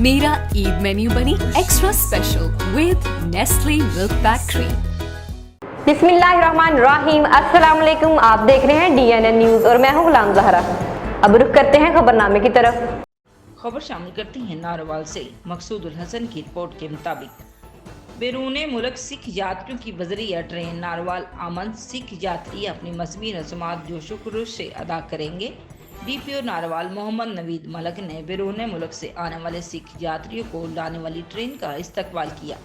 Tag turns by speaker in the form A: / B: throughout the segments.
A: मेरा ईद मेन्यू बनी extra special with Nestle milk pack cream.
B: बिस्मिल्लाहिर्रहमानिर्रहीम, अस्सलाम वालेकुम। आप देख रहे हैं DNN न्यूज और मैं हूं गुलाम जहरा। अब रुख करते हैं खबरनामे की तरफ।
C: खबर शामिल करती हैं नारोवाल से। मकसूद उल हसन की रिपोर्ट के मुताबिक बैरून मुल्क सिख यात्रियों की बजरिया ट्रेन नारोवाल आमद। सिख यात्री अपनी मजहबी रस्मात जोशो खरोश से अदा करेंगे। DPO नारोवाल मोहम्मद नवीद मलक ने बैरून मुल्क से आने वाले सिख यात्रियों को लाने वाली ट्रेन का इस्तकबाल किया।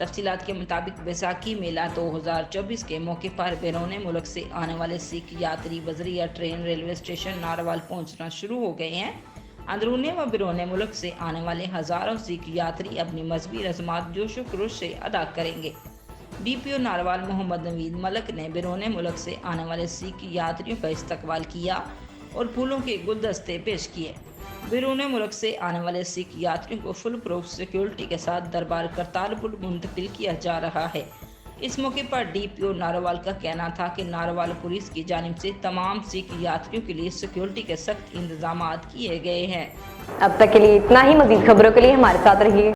C: तफसीलात के मुताबिक बैसाखी मेला 2024 के मौके पर बैरून मुल्क से आने वाले सिख यात्री बजरिया ट्रेन रेलवे स्टेशन नारोवाल पहुंचना शुरू हो गए हैं। अंदरूनी व बैरून मुल्क से आने वाले हज़ारों सिख यात्री अपनी मजहबी रस्मात जोशो खरोश से अदा करेंगे। DPO नारोवाल मोहम्मद नवीद मलक ने बैरून मुल्क से आने वाले सिख यात्रियों का इस्तकबाल किया और फूलों के गुलदस्ते पेश किए। बैरून मुल्क से आने वाले सिख यात्रियों को फुल प्रूफ सिक्योरिटी के साथ दरबार करतारपुर मुंतकिल किया जा रहा है। इस मौके पर DPO नारोवाल का कहना था कि नारोवाल पुलिस की जानिब से तमाम सिख यात्रियों के लिए सिक्योरिटी के सख्त इंतजाम किए गए हैं।
B: अब तक के लिए इतना ही। मजीद खबरों के लिए हमारे साथ रहिए।